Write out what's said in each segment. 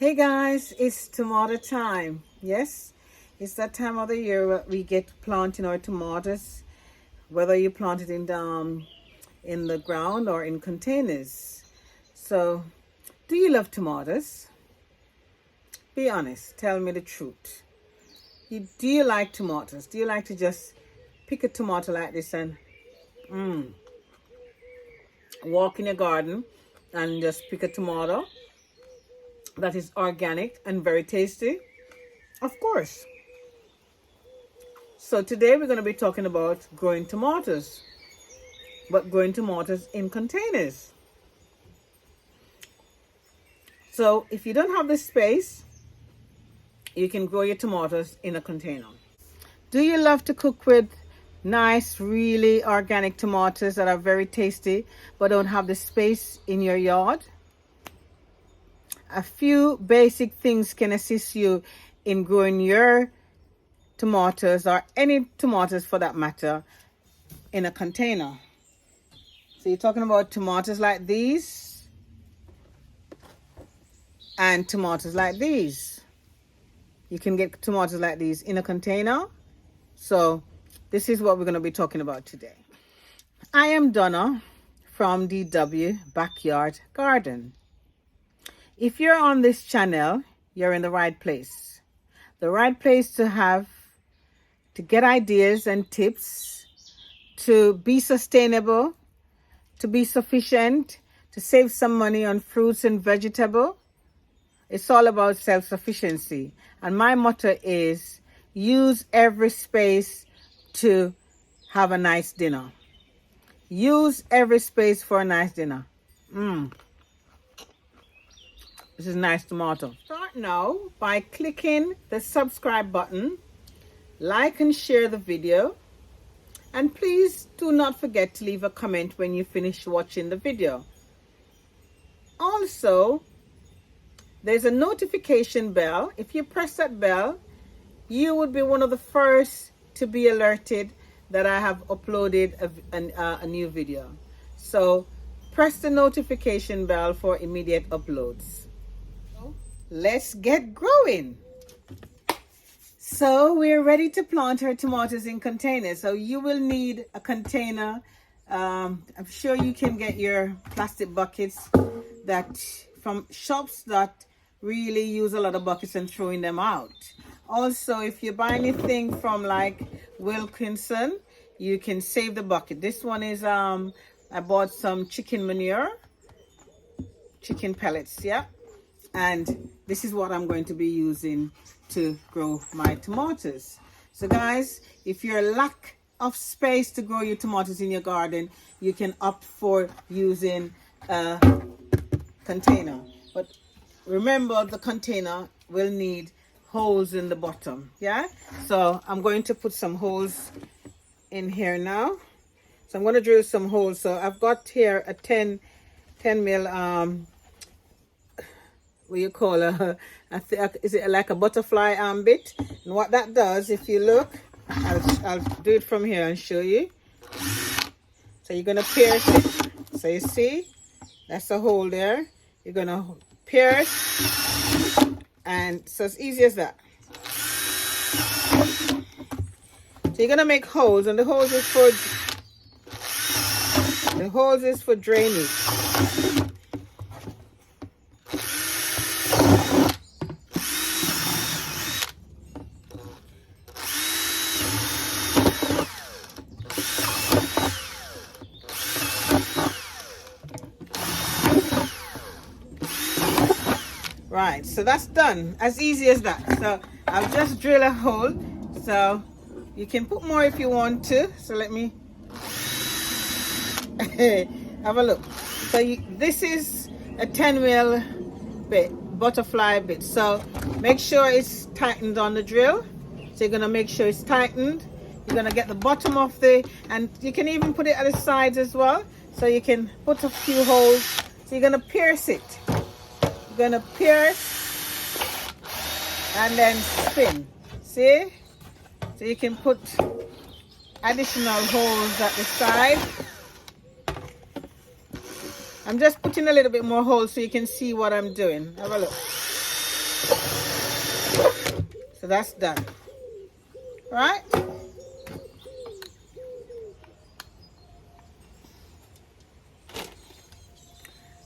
Hey guys, it's tomato time. Yes, it's that time of the year where we get planting our tomatoes, whether you plant it in the ground or in containers. So, do you love tomatoes? Be honest, tell me the truth. Do you like tomatoes? Do you like to just pick a tomato like this and walk in your garden and just pick a tomato that is organic and very tasty? Of course. So today we're going to be talking about growing tomatoes, but growing tomatoes in containers. So if you don't have the space, you can grow your tomatoes in a container. Do you love to cook with nice, really organic tomatoes that are very tasty, but don't have the space in your yard? A few basic things can assist you in growing your tomatoes, or any tomatoes for that matter, in a container. So you're talking about tomatoes like these and tomatoes like these. You can get tomatoes like these in a container. So this is what we're going to be talking about today. I am Donna from DW Backyard Garden. If you're on this channel, you're in the right place. The right place to get ideas and tips, to be sustainable, to be sufficient, to save some money on fruits and vegetables. It's all about self-sufficiency. And my motto is use every space to have a nice dinner. Use every space for a nice dinner. This is nice tomato. Start now by clicking the subscribe button, like and share the video, and please do not forget to leave a comment when you finish watching the video. Also, there's a notification bell. If you press that bell, you would be one of the first to be alerted that I have uploaded a new video. So press the notification bell for immediate uploads. Let's get growing. So we're ready to plant our tomatoes in containers. So you will need a container. I'm sure you can get your plastic buckets that from shops that really use a lot of buckets and throwing them out. Also, if you buy anything from like Wilkinson, you can save the bucket. This one is I bought some chicken manure, chicken pellets, yeah. And this is what I'm going to be using to grow my tomatoes. So guys, if you're lack of space to grow your tomatoes in your garden, you can opt for using a container. But remember, the container will need holes in the bottom, yeah? So I'm going to put some holes in here now. So I'm going to drill some holes. So I've got here a 10 mil what you call is it like a butterfly bit? And what that does, if you look, I'll do it from here and show you. So you're gonna pierce it. So you see, that's a hole there. You're gonna pierce, and so it's easy as that. So you're gonna make holes, and the holes is for drainage. Right, so that's done, as easy as that. So I'll just drill a hole. So you can put more if you want to. So let me have a look. So this is a 10 mil bit, butterfly bit. So make sure it's tightened on the drill. So you're gonna make sure it's tightened. You're gonna get the bottom of and you can even put it at the sides as well. So you can put a few holes. So you're gonna pierce it. Gonna pierce and then spin. See? So you can put additional holes at the side. I'm just putting a little bit more holes so you can see what I'm doing. Have a look. So that's done. Right?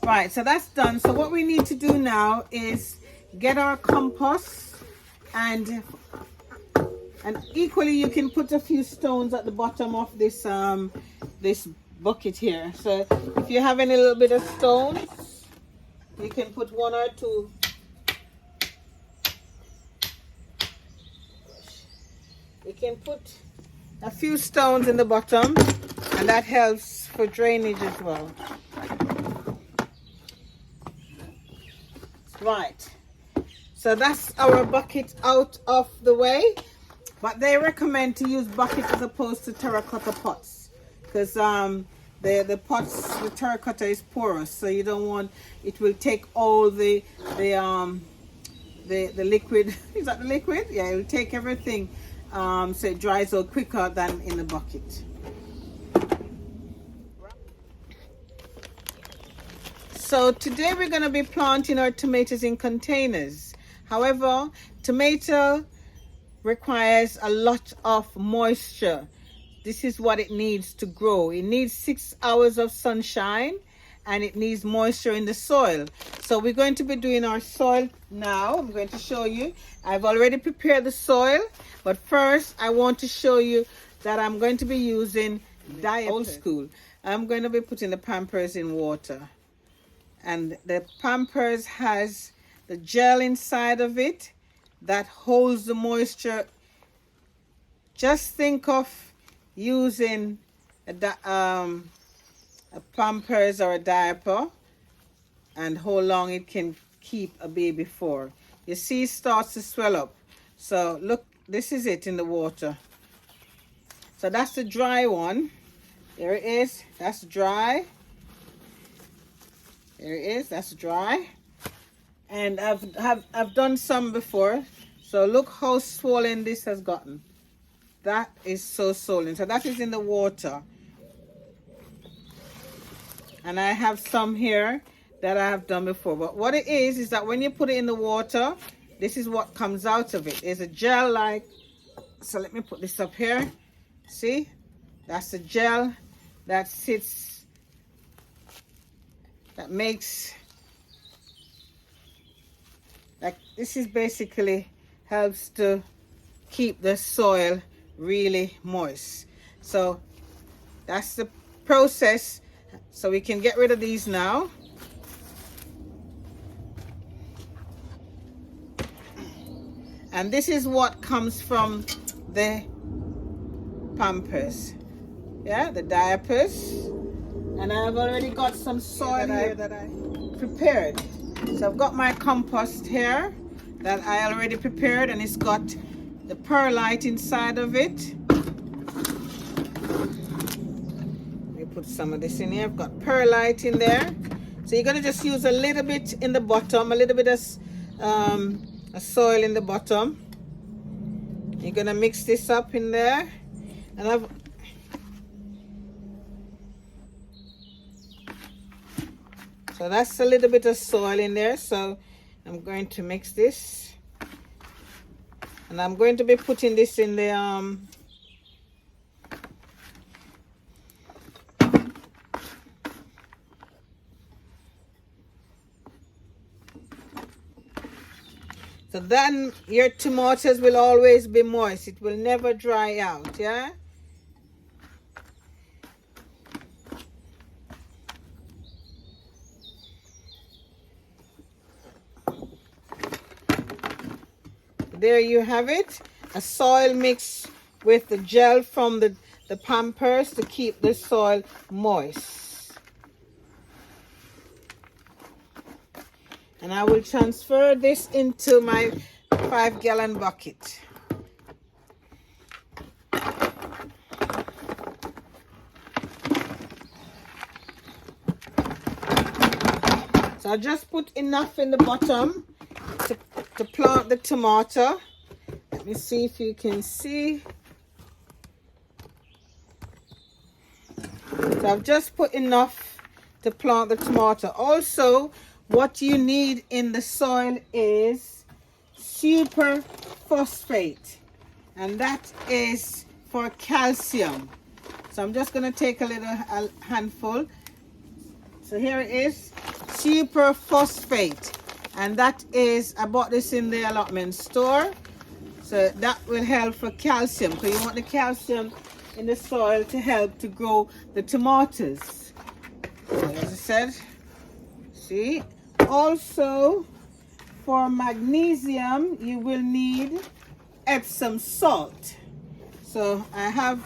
Right, so that's done. So what we need to do now is get our compost, and equally you can put a few stones at the bottom of this this bucket here. So if you have any little bit of stones, you can put one or two. You can put a few stones in the bottom, and that helps for drainage as well. Right, so that's our bucket out of the way, but they recommend to use buckets as opposed to terracotta pots, because the pots, the terracotta is porous, so you don't want, it will take all the liquid. Is that the liquid? Yeah, it will take everything, so it dries out quicker than in the bucket. So today we're going to be planting our tomatoes in containers. However, tomato requires a lot of moisture. This is what it needs to grow. It needs 6 hours of sunshine, and it needs moisture in the soil. So we're going to be doing our soil now. I'm going to show you. I've already prepared the soil, but first I want to show you that I'm going to be using Diapers. Old school. I'm going to be putting the Pampers in water. And the Pampers has the gel inside of it that holds the moisture. Just think of using a Pampers or a diaper and how long it can keep a baby for. You see, it starts to swell up. So look, this is it in the water. So that's the dry one. There it is. That's dry. There it is. That's dry. And I've done some before. So look how swollen this has gotten. That is so swollen. So that is in the water. And I have some here that I have done before. But what it is that when you put it in the water, this is what comes out of it. It's a gel like, so let me put this up here. See? That's the gel that sits, that makes, like, this is basically helps to keep the soil really moist. So that's the process. So we can get rid of these now. And this is what comes from the Pampers. Yeah, the Diapers. And I've already got some soil here that I prepared. So I've got my compost here that I already prepared, and it's got the perlite inside of it. Let me put some of this in here. I've got perlite in there. So you're going to just use a little bit in the bottom, a little bit of soil in the bottom. You're going to mix this up in there. And so that's a little bit of soil in there. So I'm going to mix this. And I'm going to be putting this in the so then your tomatoes will always be moist. It will never dry out, yeah? There you have it, a soil mix with the gel from the Pampers to keep the soil moist. And I will transfer this into my 5-gallon bucket. So I just put enough in the bottom to plant the tomato. Let me see if you can see. So I've just put enough to plant the tomato. Also, what you need in the soil is super phosphate, and that is for calcium. So I'm just going to take a handful. So here it is, super phosphate, and that is, I bought this in the allotment store. So that will help for calcium, because you want the calcium in the soil to help to grow the tomatoes. So as I said, see, also for magnesium you will need Epsom salt. So I have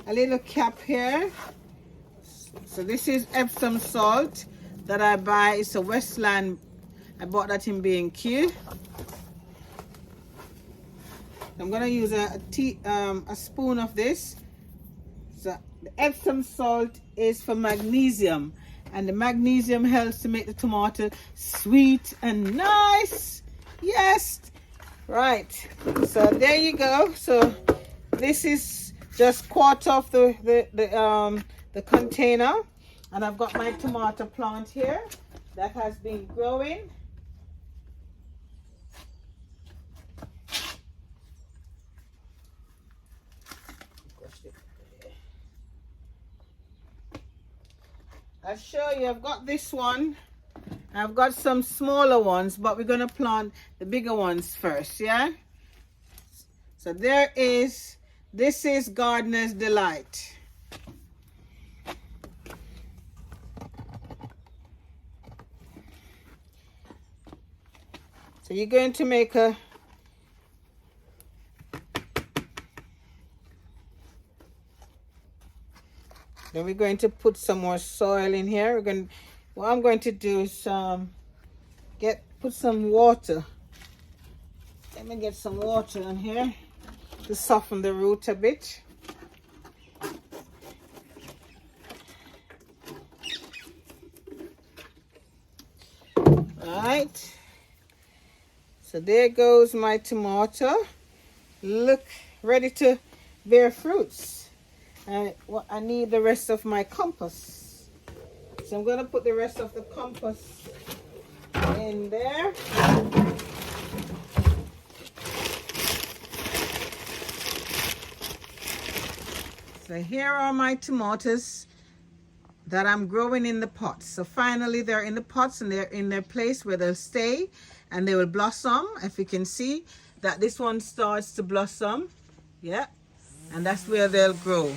a little cap here. So this is Epsom salt that I buy. It's a Westland. I bought that in B&Q. I'm gonna use a spoon of this. So the Epsom salt is for magnesium, and the magnesium helps to make the tomato sweet and nice. Yes, right. So there you go. So this is just quarter of the container, and I've got my tomato plant here that has been growing. I'll show you. I've got this one. I've got some smaller ones, but we're going to plant the bigger ones first, yeah? So there is, this is Gardener's Delight. So you're going to make a then we're going to put some more soil in here. What I'm going to do is put some water. Let me get some water in here to soften the root a bit. Alright. So there goes my tomato. Look, ready to bear fruits. I need the rest of my compost. So I'm going to put the rest of the compost in there. So here are my tomatoes that I'm growing in the pots. So finally they're in the pots, and they're in their place where they'll stay and they will blossom. If you can see that this one starts to blossom, yeah, and that's where they'll grow.